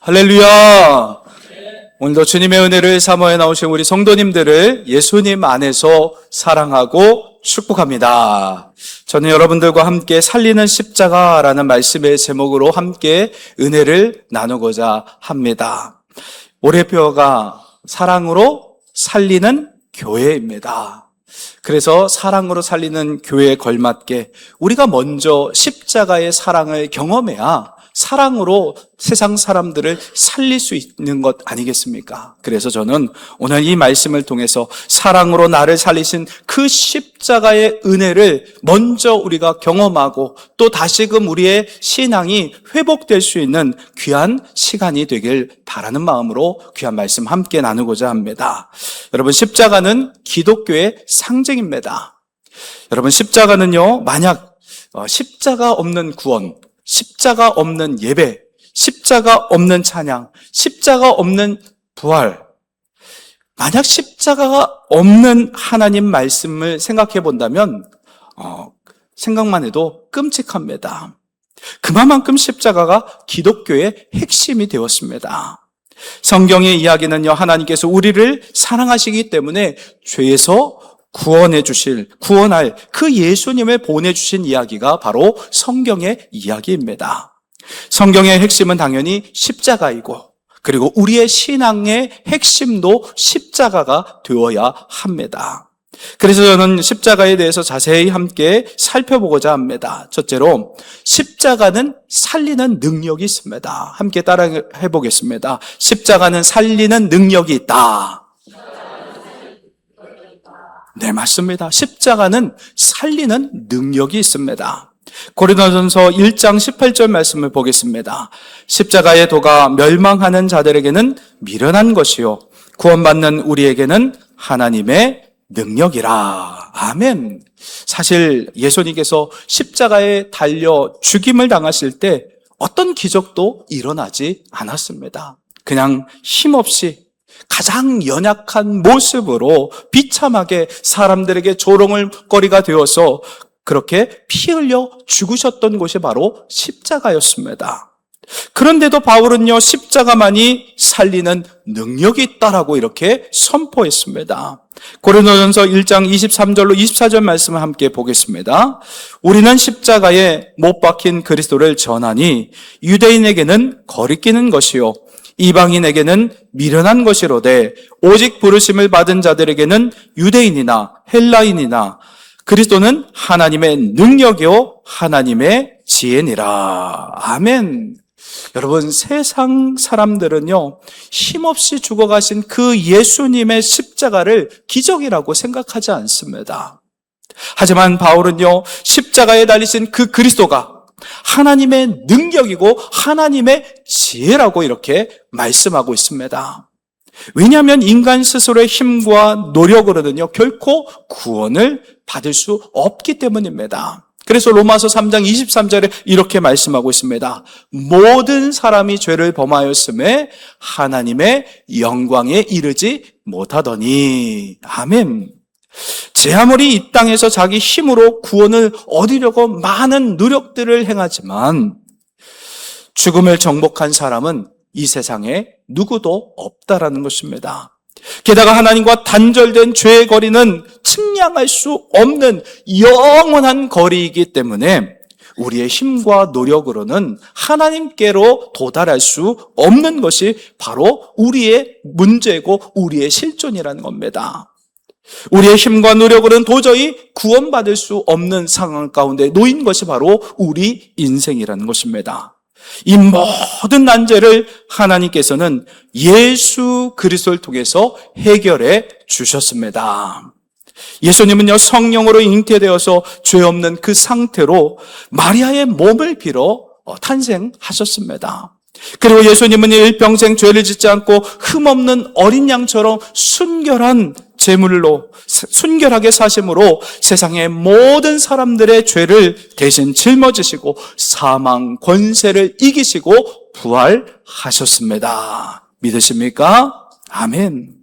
할렐루야! 오늘도 주님의 은혜를 사모해 나오신 우리 성도님들을 예수님 안에서 사랑하고 축복합니다. 저는 여러분들과 함께 살리는 십자가라는 말씀의 제목으로 함께 은혜를 나누고자 합니다. 올해표가 사랑으로 살리는 교회입니다. 그래서 사랑으로 살리는 교회에 걸맞게 우리가 먼저 십자가의 사랑을 경험해야 사랑으로 세상 사람들을 살릴 수 있는 것 아니겠습니까? 그래서 저는 오늘 이 말씀을 통해서 사랑으로 나를 살리신 그 십자가의 은혜를 먼저 우리가 경험하고 또 다시금 우리의 신앙이 회복될 수 있는 귀한 시간이 되길 바라는 마음으로 귀한 말씀 함께 나누고자 합니다. 여러분, 십자가는 기독교의 상징입니다. 여러분, 십자가는요, 만약 십자가 없는 구원, 십자가 없는 예배, 십자가 없는 찬양, 십자가 없는 부활, 만약 십자가가 없는 하나님 말씀을 생각해 본다면 생각만 해도 끔찍합니다. 그만큼 십자가가 기독교의 핵심이 되었습니다. 성경의 이야기는요, 하나님께서 우리를 사랑하시기 때문에 죄에서 구원할 그 예수님을 보내주신 이야기가 바로 성경의 이야기입니다. 성경의 핵심은 당연히 십자가이고, 그리고 우리의 신앙의 핵심도 십자가가 되어야 합니다. 그래서 저는 십자가에 대해서 자세히 함께 살펴보고자 합니다. 첫째로, 십자가는 살리는 능력이 있습니다. 함께 따라해 보겠습니다. 십자가는 살리는 능력이 있다. 네, 맞습니다. 십자가는 살리는 능력이 있습니다. 고린도전서 1장 18절 말씀을 보겠습니다. 십자가의 도가 멸망하는 자들에게는 미련한 것이요 구원받는 우리에게는 하나님의 능력이라. 아멘. 사실 예수님께서 십자가에 달려 죽임을 당하실 때 어떤 기적도 일어나지 않았습니다. 그냥 힘없이 가장 연약한 모습으로 비참하게 사람들에게 조롱거리가 되어서 그렇게 피 흘려 죽으셨던 곳이 바로 십자가였습니다. 그런데도 바울은요, 십자가만이 살리는 능력이 있다라고 이렇게 선포했습니다. 고린도전서 1장 23절로 24절 말씀을 함께 보겠습니다. 우리는 십자가에 못 박힌 그리스도를 전하니 유대인에게는 거리끼는 것이요 이방인에게는 미련한 것이로되 오직 부르심을 받은 자들에게는 유대인이나 헬라인이나 그리스도는 하나님의 능력이요 하나님의 지혜니라. 아멘. 여러분, 세상 사람들은요, 힘없이 죽어가신 그 예수님의 십자가를 기적이라고 생각하지 않습니다. 하지만 바울은요, 십자가에 달리신 그 그리스도가 하나님의 능력이고 하나님의 지혜라고 이렇게 말씀하고 있습니다. 왜냐하면 인간 스스로의 힘과 노력으로는요, 결코 구원을 받을 수 없기 때문입니다. 그래서 로마서 3장 23절에 이렇게 말씀하고 있습니다. 모든 사람이 죄를 범하였음에 하나님의 영광에 이르지 못하더니. 아멘. 제 아무리 이 땅에서 자기 힘으로 구원을 얻으려고 많은 노력들을 행하지만 죽음을 정복한 사람은 이 세상에 누구도 없다라는 것입니다. 게다가 하나님과 단절된 죄의 거리는 측량할 수 없는 영원한 거리이기 때문에 우리의 힘과 노력으로는 하나님께로 도달할 수 없는 것이 바로 우리의 문제고 우리의 실존이라는 겁니다. 우리의 힘과 노력으로는 도저히 구원받을 수 없는 상황 가운데 놓인 것이 바로 우리 인생이라는 것입니다. 이 모든 난제를 하나님께서는 예수 그리스도를 통해서 해결해 주셨습니다. 예수님은요, 성령으로 잉태되어서 죄 없는 그 상태로 마리아의 몸을 빌어 탄생하셨습니다. 그리고 예수님은 일평생 죄를 짓지 않고 흠없는 어린 양처럼 순결하게 사심으로 세상의 모든 사람들의 죄를 대신 짊어지시고 사망 권세를 이기시고 부활하셨습니다. 믿으십니까? 아멘.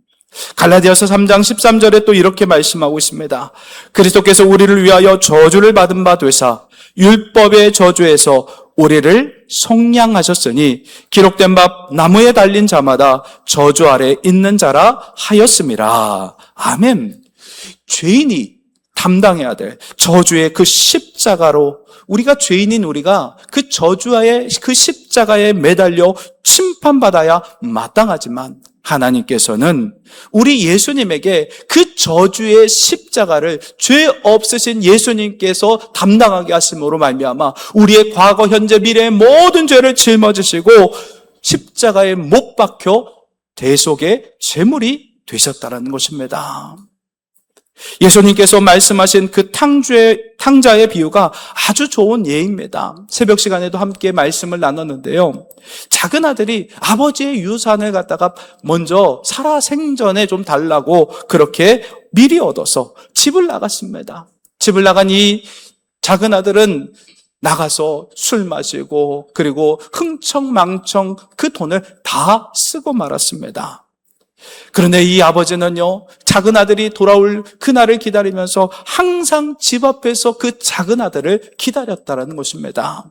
갈라디아서 3장 13절에 또 이렇게 말씀하고 있습니다. 그리스도께서 우리를 위하여 저주를 받은 바 되사 율법의 저주에서 우리를 속량하셨으니 기록된 바 나무에 달린 자마다 저주 아래 있는 자라 하였음이라. 아멘. 죄인이 담당해야 될 저주의 그 십자가로 우리가 죄인인 우리가 그 저주의 그 십자가에 매달려 심판받아야 마땅하지만 하나님께서는 우리 예수님에게 그 저주의 십자가를 죄 없으신 예수님께서 담당하게 하심으로 말미암아 우리의 과거, 현재, 미래의 모든 죄를 짊어지시고 십자가에 못 박혀 대속의 제물이 되셨다는 것입니다. 예수님께서 말씀하신 그 탕자의 비유가 아주 좋은 예입니다. 새벽 시간에도 함께 말씀을 나눴는데요. 작은 아들이 아버지의 유산을 갖다가 먼저 살아생전에 좀 달라고 그렇게 미리 얻어서 집을 나갔습니다. 집을 나간 이 작은 아들은 나가서 술 마시고 그리고 흥청망청 그 돈을 다 쓰고 말았습니다. 그런데 이 아버지는요, 작은 아들이 돌아올 그날을 기다리면서 항상 집 앞에서 그 작은 아들을 기다렸다는 것입니다.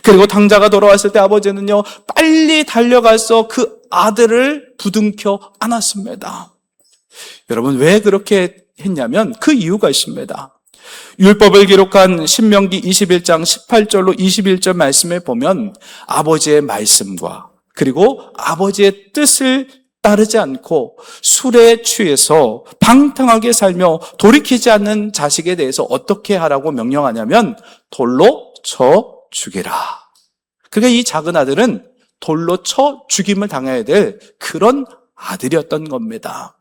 그리고 탕자가 돌아왔을 때 아버지는요, 빨리 달려가서 그 아들을 부둥켜 안았습니다. 여러분, 왜 그렇게 했냐면 그 이유가 있습니다. 율법을 기록한 신명기 21장 18절로 21절 말씀에 보면 아버지의 말씀과 그리고 아버지의 뜻을 따르지 않고 술에 취해서 방탕하게 살며 돌이키지 않는 자식에 대해서 어떻게 하라고 명령하냐면 돌로 쳐 죽이라. 그러니까 이 작은 아들은 돌로 쳐 죽임을 당해야 될 그런 아들이었던 겁니다.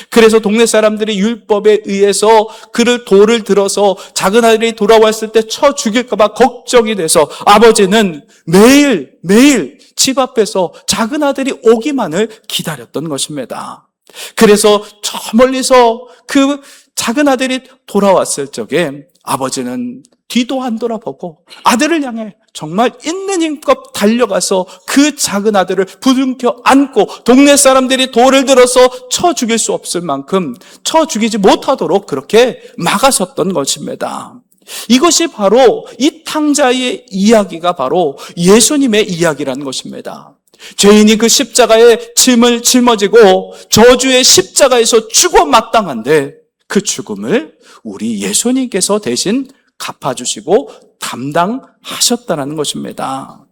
그래서 동네 사람들이 율법에 의해서 그를 돌을 들어서 작은 아들이 돌아왔을 때 쳐 죽일까 봐 걱정이 돼서 아버지는 매일 집 앞에서 작은 아들이 오기만을 기다렸던 것입니다. 그래서 저 멀리서 그 작은 아들이 돌아왔을 적에 아버지는 뒤도 안 돌아보고 아들을 향해 정말 있는 힘껏 달려가서 그 작은 아들을 부둥켜 안고 동네 사람들이 돌을 들어서 쳐 죽일 수 없을 만큼 쳐 죽이지 못하도록 그렇게 막아섰던 것입니다. 이것이 바로 이 탕자의 이야기가 바로 예수님의 이야기라는 것입니다. 죄인이 그 십자가에 짐을 짊어지고 저주의 십자가에서 죽어 마땅한데 그 죽음을 우리 예수님께서 대신 갚아주시고 담당하셨다는 것입니다.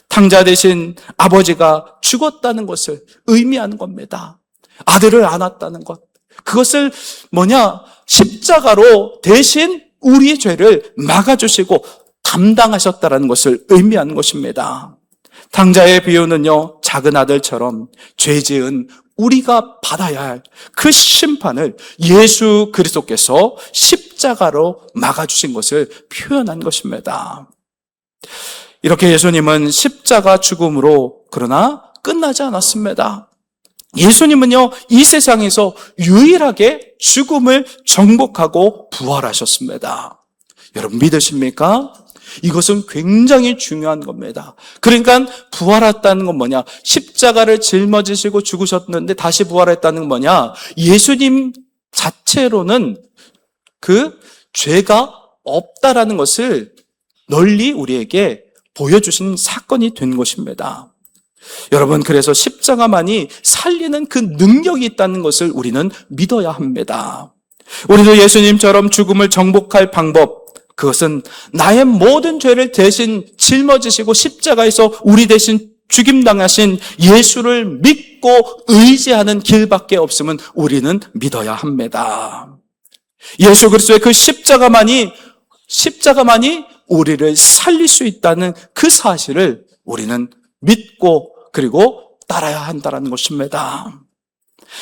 탕자 대신 아버지가 죽었다는 것을 의미하는 겁니다. 아들을 안았다는 것. 그것을 십자가로 대신 우리의 죄를 막아주시고 담당하셨다는 것을 의미하는 것입니다. 탕자의 비유는요, 작은 아들처럼 죄 지은 우리가 받아야 할 그 심판을 예수 그리스도께서 십자가로 막아주신 것을 표현한 것입니다. 이렇게 예수님은 십자가 죽음으로 그러나 끝나지 않았습니다. 예수님은요, 이 세상에서 유일하게 죽음을 정복하고 부활하셨습니다. 여러분 믿으십니까? 이것은 굉장히 중요한 겁니다. 그러니까 부활했다는 건 뭐냐? 십자가를 짊어지시고 죽으셨는데 다시 부활했다는 건 뭐냐? 예수님 자체로는 그 죄가 없다라는 것을 널리 우리에게 보여주신 사건이 된 것입니다. 여러분, 그래서 십자가만이 살리는 그 능력이 있다는 것을 우리는 믿어야 합니다. 우리도 예수님처럼 죽음을 정복할 방법, 그것은 나의 모든 죄를 대신 짊어지시고 십자가에서 우리 대신 죽임당하신 예수를 믿고 의지하는 길밖에 없음은 우리는 믿어야 합니다. 예수 그리스도의 그 십자가만이 우리를 살릴 수 있다는 그 사실을 우리는 믿고 그리고 따라야 한다는 것입니다.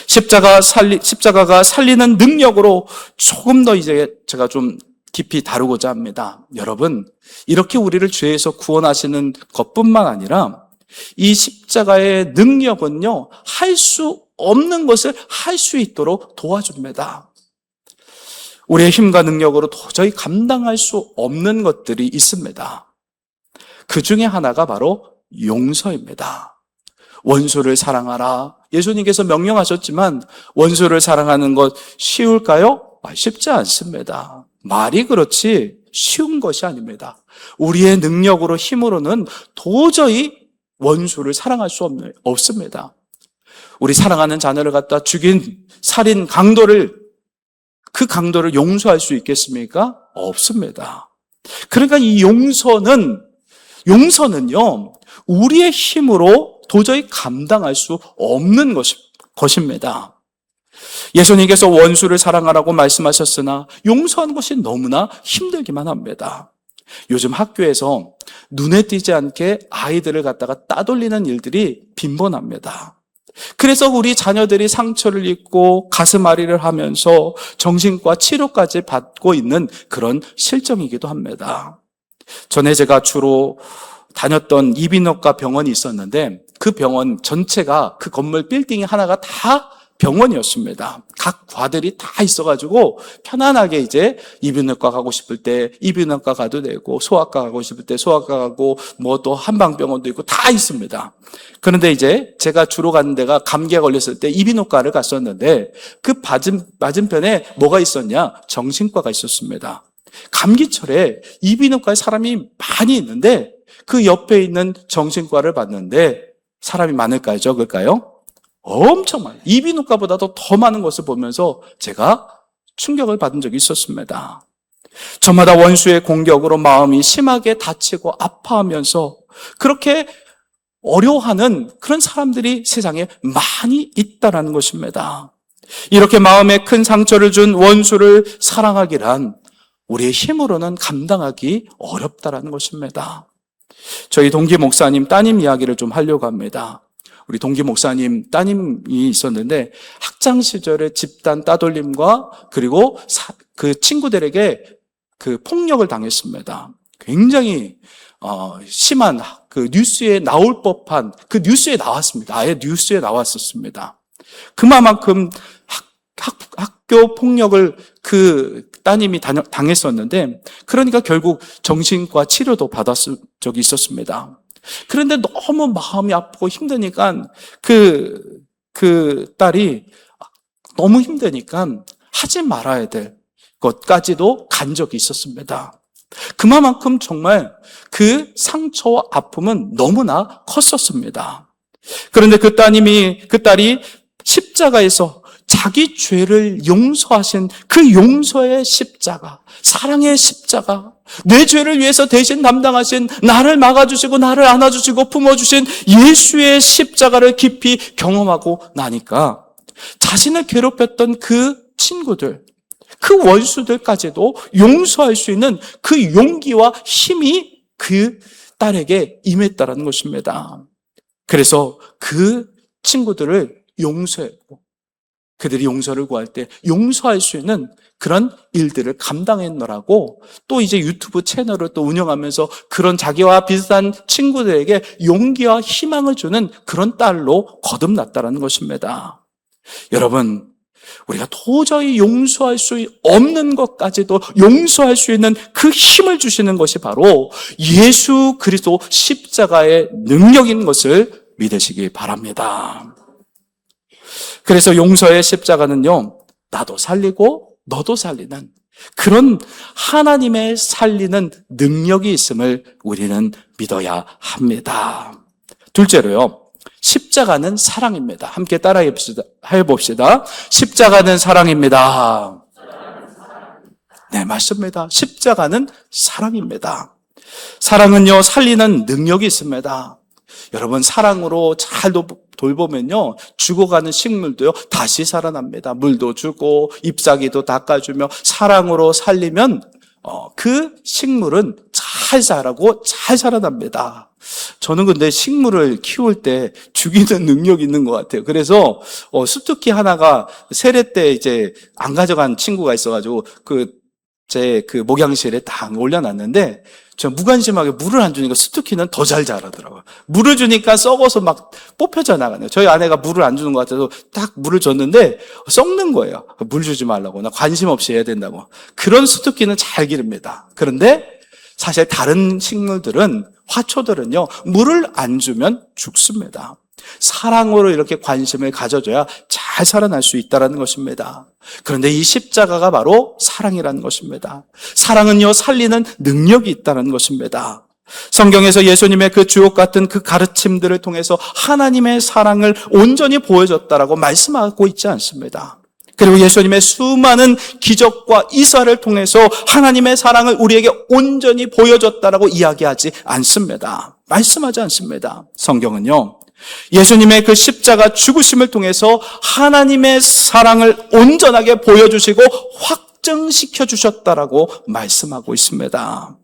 십자가가 살리는 능력으로 조금 더 이제 제가 좀 깊이 다루고자 합니다. 여러분, 이렇게 우리를 죄에서 구원하시는 것뿐만 아니라 이 십자가의 능력은요, 할 수 없는 것을 할 수 있도록 도와줍니다. 우리의 힘과 능력으로 도저히 감당할 수 없는 것들이 있습니다. 그 중에 하나가 바로 용서입니다. 원수를 사랑하라. 예수님께서 명령하셨지만 원수를 사랑하는 것 쉬울까요? 쉽지 않습니다. 말이 그렇지 쉬운 것이 아닙니다. 우리의 능력으로 힘으로는 도저히 원수를 사랑할 수 없습니다. 우리 사랑하는 자녀를 갖다 죽인 살인 강도를 그 강도를 용서할 수 있겠습니까? 없습니다. 그러니까 이 용서는요, 우리의 힘으로 도저히 감당할 수 없는 것입니다. 예수님께서 원수를 사랑하라고 말씀하셨으나 용서하는 것이 너무나 힘들기만 합니다. 요즘 학교에서 눈에 띄지 않게 아이들을 갖다가 따돌리는 일들이 빈번합니다. 그래서 우리 자녀들이 상처를 입고 가슴 앓이를 하면서 정신과 치료까지 받고 있는 그런 실정이기도 합니다. 전에 제가 주로 다녔던 이비인후과 병원이 있었는데 그 병원 전체가 그 건물 빌딩이 하나가 다 병원이었습니다. 각 과들이 다 있어가지고 편안하게 이제 이비인후과 가고 싶을 때 이비인후과 가도 되고 소아과 가고 싶을 때 소아과 가고 뭐 또 한방병원도 있고 다 있습니다. 그런데 이제 제가 주로 가는 데가 감기에 걸렸을 때 이비인후과를 갔었는데 그 맞은편에 뭐가 있었냐? 정신과가 있었습니다. 감기철에 이비인후과에 사람이 많이 있는데 그 옆에 있는 정신과를 봤는데 사람이 많을까요? 적을까요? 엄청 많아요. 이비인후과보다도 더 많은 것을 보면서 제가 충격을 받은 적이 있었습니다. 저마다 원수의 공격으로 마음이 심하게 다치고 아파하면서 그렇게 어려워하는 그런 사람들이 세상에 많이 있다는 것입니다. 이렇게 마음에 큰 상처를 준 원수를 사랑하기란 우리의 힘으로는 감당하기 어렵다는 것입니다. 저희 동기 목사님 따님 이야기를 좀 하려고 합니다. 우리 동기 목사님 따님이 있었는데 학창 시절에 집단 따돌림과 그리고 그 친구들에게 그 폭력을 당했습니다. 굉장히 심한 그 뉴스에 나올 법한 그 뉴스에 나왔습니다. 아예 뉴스에 나왔었습니다. 그만큼 학교 폭력을 그 따님이 당했었는데 그러니까 결국 정신과 치료도 받았을 적이 있었습니다. 그런데 너무 마음이 아프고 힘드니까 그 딸이 너무 힘드니까 하지 말아야 될 것까지도 간 적이 있었습니다. 그만큼 정말 그 상처와 아픔은 너무나 컸었습니다. 그런데 그 딸이 십자가에서 자기 죄를 용서하신 그 용서의 십자가, 사랑의 십자가, 내 죄를 위해서 대신 담당하신 나를 막아주시고 나를 안아주시고 품어주신 예수의 십자가를 깊이 경험하고 나니까 자신을 괴롭혔던 그 친구들, 그 원수들까지도 용서할 수 있는 그 용기와 힘이 그 딸에게 임했다는 것입니다. 그래서 그 친구들을 용서했고 그들이 용서를 구할 때 용서할 수 있는 그런 일들을 감당했노라고 또 이제 유튜브 채널을 또 운영하면서 그런 자기와 비슷한 친구들에게 용기와 희망을 주는 그런 딸로 거듭났다는 것입니다. 여러분, 우리가 도저히 용서할 수 없는 것까지도 용서할 수 있는 그 힘을 주시는 것이 바로 예수 그리스도 십자가의 능력인 것을 믿으시기 바랍니다. 그래서 용서의 십자가는요, 나도 살리고 너도 살리는 그런 하나님의 살리는 능력이 있음을 우리는 믿어야 합니다. 둘째로요, 십자가는 사랑입니다. 함께 따라 해봅시다. 십자가는 사랑입니다. 네, 맞습니다. 십자가는 사랑입니다. 사랑은요, 살리는 능력이 있습니다. 여러분, 사랑으로 잘 돌보면요, 죽어가는 식물도요, 다시 살아납니다. 물도 주고, 잎사귀도 닦아주며, 사랑으로 살리면, 그 식물은 잘 자라고 잘 살아납니다. 저는 근데 식물을 키울 때 죽이는 능력이 있는 것 같아요. 그래서, 수특기 하나가 세례 때 이제 안 가져간 친구가 있어가지고, 제 목양실에 딱 올려놨는데, 저 무관심하게 물을 안 주니까 수특기는 더 잘 자라더라고요. 물을 주니까 썩어서 막 뽑혀져 나가네요. 저희 아내가 물을 안 주는 것 같아서 딱 물을 줬는데 썩는 거예요. 물 주지 말라고. 나 관심 없이 해야 된다고. 그런 수특기는 잘 기릅니다. 그런데 사실 다른 식물들은, 화초들은요, 물을 안 주면 죽습니다. 사랑으로 이렇게 관심을 가져줘야 잘 잘 살아날 수 있다는 것입니다. 그런데 이 십자가가 바로 사랑이라는 것입니다. 사랑은요, 살리는 능력이 있다는 것입니다. 성경에서 예수님의 그 주옥 같은 그 가르침들을 통해서 하나님의 사랑을 온전히 보여줬다라고 말씀하고 있지 않습니다. 그리고 예수님의 수많은 기적과 이사를 통해서 하나님의 사랑을 우리에게 온전히 보여줬다라고 이야기하지 않습니다. 말씀하지 않습니다. 성경은요, 예수님의 그 십자가 죽으심을 통해서 하나님의 사랑을 온전하게 보여주시고 확증시켜 주셨다라고 말씀하고 있습니다.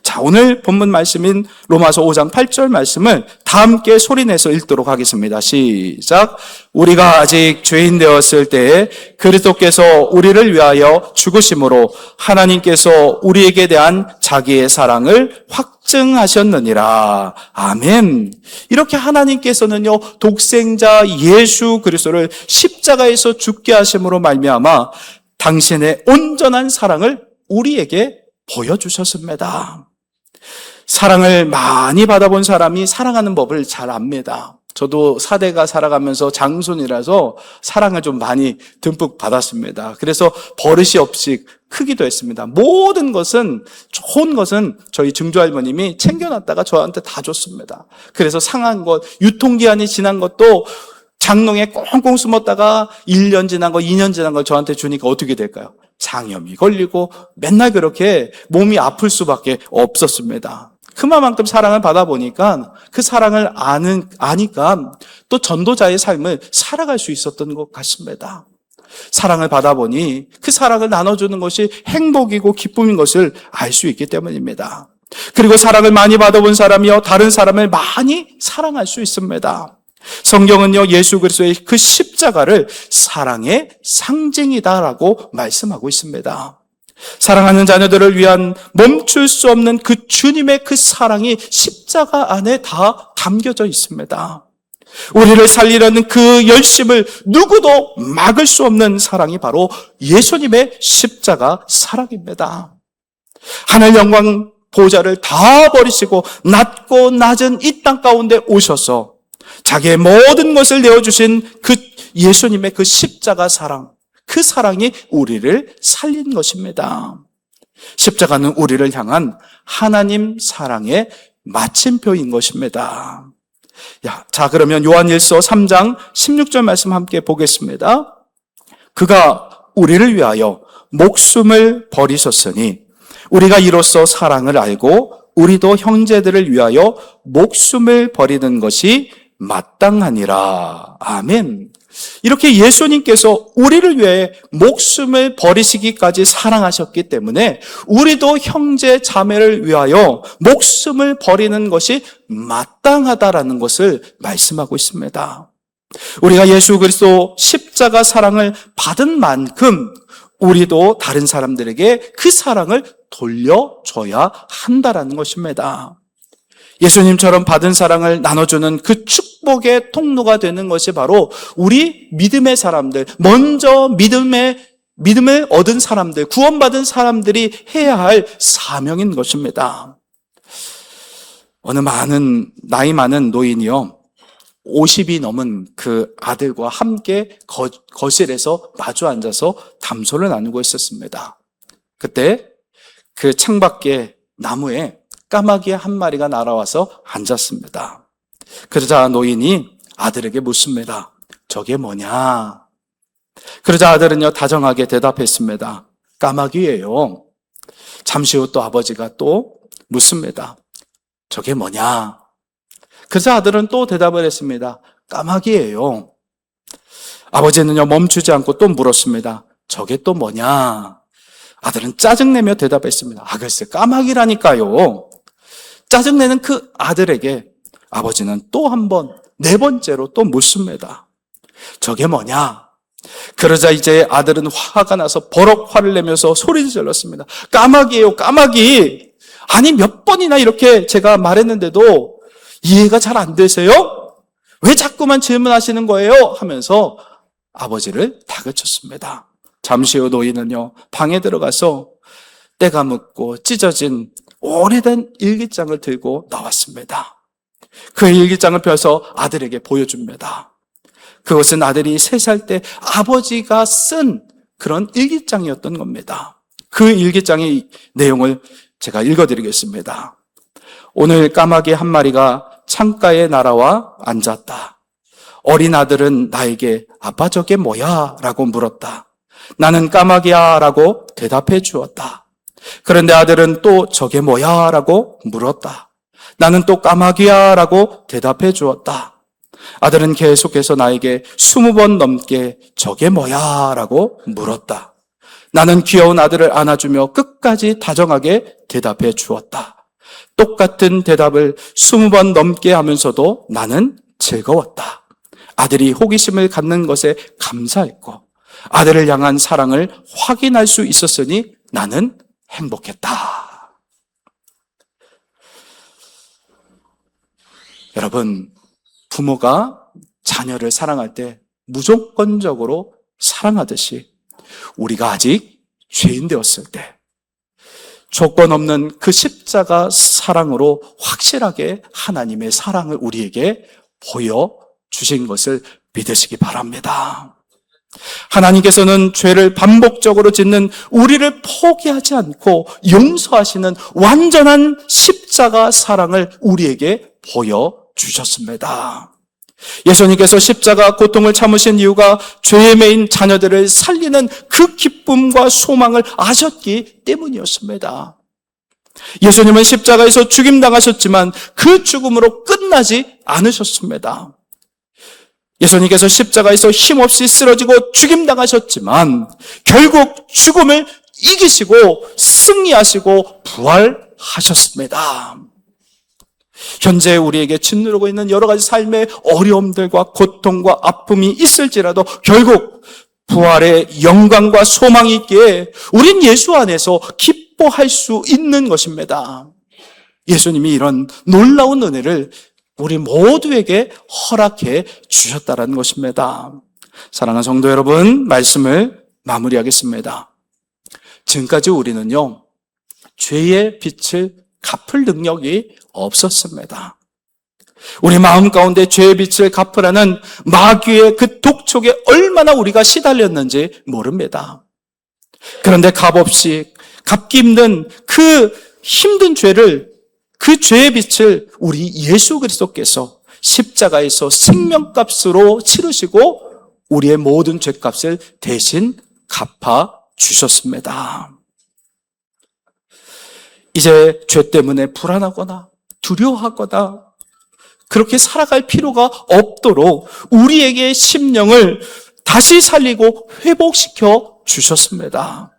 자, 오늘 본문 말씀인 로마서 5장 8절 말씀을 다 함께 소리내서 읽도록 하겠습니다. 시작. 우리가 아직 죄인 되었을 때에 그리스도께서 우리를 위하여 죽으심으로 하나님께서 우리에게 대한 자기의 사랑을 확증하셨느니라. 아멘. 이렇게 하나님께서는요, 독생자 예수 그리스도를 십자가에서 죽게 하심으로 말미암아 당신의 온전한 사랑을 우리에게 보여주셨습니다. 사랑을 많이 받아본 사람이 사랑하는 법을 잘 압니다. 저도 사대가 살아가면서 장손이라서 사랑을 좀 많이 듬뿍 받았습니다. 그래서 버릇이 없이 크기도 했습니다. 모든 것은, 좋은 것은 저희 증조할머님이 챙겨놨다가 저한테 다 줬습니다. 그래서 상한 것, 유통기한이 지난 것도 장롱에 꽁꽁 숨었다가 1년 지난 거, 2년 지난 걸 저한테 주니까 어떻게 될까요? 장염이 걸리고 맨날 그렇게 몸이 아플 수밖에 없었습니다. 그만큼 사랑을 받아보니까 그 사랑을 아니까 또 전도자의 삶을 살아갈 수 있었던 것 같습니다. 사랑을 받아보니 그 사랑을 나눠주는 것이 행복이고 기쁨인 것을 알 수 있기 때문입니다. 그리고 사랑을 많이 받아본 사람이요, 다른 사람을 많이 사랑할 수 있습니다. 성경은요, 예수 그리스도의 그 십자가를 사랑의 상징이다라고 말씀하고 있습니다. 사랑하는 자녀들을 위한 멈출 수 없는 그 주님의 그 사랑이 십자가 안에 다 담겨져 있습니다. 우리를 살리려는 그 열심을 누구도 막을 수 없는 사랑이 바로 예수님의 십자가 사랑입니다. 하늘 영광 보좌를 다 버리시고 낮고 낮은 이 땅 가운데 오셔서 자기의 모든 것을 내어주신 그 예수님의 그 십자가 사랑, 그 사랑이 우리를 살린 것입니다. 십자가는 우리를 향한 하나님 사랑의 마침표인 것입니다. 자, 그러면 요한일서 3장 16절 말씀 함께 보겠습니다. 그가 우리를 위하여 목숨을 버리셨으니 우리가 이로써 사랑을 알고 우리도 형제들을 위하여 목숨을 버리는 것이 마땅하니라. 아멘. 이렇게 예수님께서 우리를 위해 목숨을 버리시기까지 사랑하셨기 때문에 우리도 형제 자매를 위하여 목숨을 버리는 것이 마땅하다라는 것을 말씀하고 있습니다. 우리가 예수 그리스도 십자가 사랑을 받은 만큼 우리도 다른 사람들에게 그 사랑을 돌려줘야 한다라는 것입니다. 예수님처럼 받은 사랑을 나눠주는 그 축복의 통로가 되는 것이 바로 우리 믿음의 사람들, 먼저 믿음을 얻은 사람들, 구원받은 사람들이 해야 할 사명인 것입니다. 어느 나이 많은 노인이요, 50이 넘은 그 아들과 함께 거실에서 마주 앉아서 담소를 나누고 있었습니다. 그때 그 창밖에 나무에 까마귀 한 마리가 날아와서 앉았습니다. 그러자 노인이 아들에게 묻습니다. 저게 뭐냐? 그러자 아들은요, 다정하게 대답했습니다. 까마귀예요. 잠시 후 또 아버지가 또 묻습니다. 저게 뭐냐? 그래서 아들은 또 대답을 했습니다. 까마귀예요. 아버지는요, 멈추지 않고 또 물었습니다. 저게 또 뭐냐? 아들은 짜증내며 대답했습니다. 글쎄, 까마귀라니까요. 짜증내는 그 아들에게 아버지는 또 한 번, 네 번째로 또 묻습니다. 저게 뭐냐? 그러자 이제 아들은 화가 나서 버럭 화를 내면서 소리를 질렀습니다. 까마귀예요, 까마귀. 아니, 몇 번이나 이렇게 제가 말했는데도 이해가 잘 안 되세요? 왜 자꾸만 질문하시는 거예요? 하면서 아버지를 다그쳤습니다. 잠시 후 노인은요, 방에 들어가서 때가 묻고 찢어진 오래된 일기장을 들고 나왔습니다. 그 일기장을 펴서 아들에게 보여줍니다. 그것은 아들이 3살 때 아버지가 쓴 그런 일기장이었던 겁니다. 그 일기장의 내용을 제가 읽어드리겠습니다. 오늘 까마귀 한 마리가 창가에 날아와 앉았다. 어린 아들은 나에게 아빠 저게 뭐야? 라고 물었다. 나는 까마귀야 라고 대답해 주었다. 그런데 아들은 또 저게 뭐야? 라고 물었다. 나는 또 까마귀야 라고 대답해 주었다. 아들은 계속해서 나에게 20번 넘게 저게 뭐야? 라고 물었다. 나는 귀여운 아들을 안아주며 끝까지 다정하게 대답해 주었다. 똑같은 대답을 20번 넘게 하면서도 나는 즐거웠다. 아들이 호기심을 갖는 것에 감사했고 아들을 향한 사랑을 확인할 수 있었으니 나는 행복했다. 여러분, 부모가 자녀를 사랑할 때 무조건적으로 사랑하듯이 우리가 아직 죄인 되었을 때 조건 없는 그 십자가 사랑으로 확실하게 하나님의 사랑을 우리에게 보여주신 것을 믿으시기 바랍니다. 하나님께서는 죄를 반복적으로 짓는 우리를 포기하지 않고 용서하시는 완전한 십자가 사랑을 우리에게 보여주셨습니다. 예수님께서 십자가 고통을 참으신 이유가 죄에 매인 자녀들을 살리는 그 기쁨과 소망을 아셨기 때문이었습니다. 예수님은 십자가에서 죽임당하셨지만 그 죽음으로 끝나지 않으셨습니다. 예수님께서 십자가에서 힘없이 쓰러지고 죽임당하셨지만 결국 죽음을 이기시고 승리하시고 부활하셨습니다. 현재 우리에게 짓누르고 있는 여러 가지 삶의 어려움들과 고통과 아픔이 있을지라도 결국 부활의 영광과 소망이 있기에 우린 예수 안에서 기뻐할 수 있는 것입니다. 예수님이 이런 놀라운 은혜를 우리 모두에게 허락해 주셨다는 것입니다. 사랑하는 성도 여러분, 말씀을 마무리하겠습니다. 지금까지 우리는요, 죄의 빛을 갚을 능력이 없었습니다. 우리 마음 가운데 죄의 빛을 갚으라는 마귀의 그 독촉에 얼마나 우리가 시달렸는지 모릅니다. 그런데 값없이 갚기 힘든 그 힘든 죄를, 그 죄의 빛을 우리 예수 그리스도께서 십자가에서 생명값으로 치르시고 우리의 모든 죄값을 대신 갚아 주셨습니다. 이제 죄 때문에 불안하거나 두려워하거나 그렇게 살아갈 필요가 없도록 우리에게 심령을 다시 살리고 회복시켜 주셨습니다.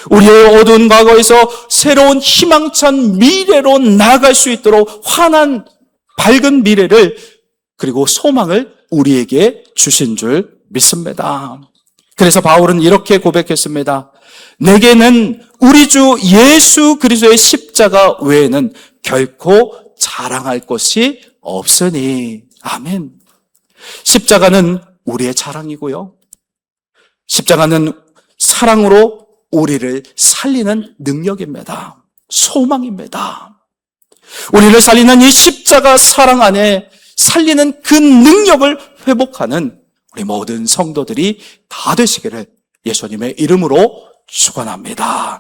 우리의 어두운 과거에서 새로운 희망찬 미래로 나아갈 수 있도록 환한 밝은 미래를 그리고 소망을 우리에게 주신 줄 믿습니다. 그래서 바울은 이렇게 고백했습니다. 내게는 우리 주 예수 그리스도의 십자가 외에는 결코 자랑할 것이 없으니. 아멘. 십자가는 우리의 자랑이고요. 십자가는 사랑으로 우리를 살리는 능력입니다. 소망입니다. 우리를 살리는 이 십자가 사랑 안에 살리는 그 능력을 회복하는 우리 모든 성도들이 다 되시기를 예수님의 이름으로 축원합니다.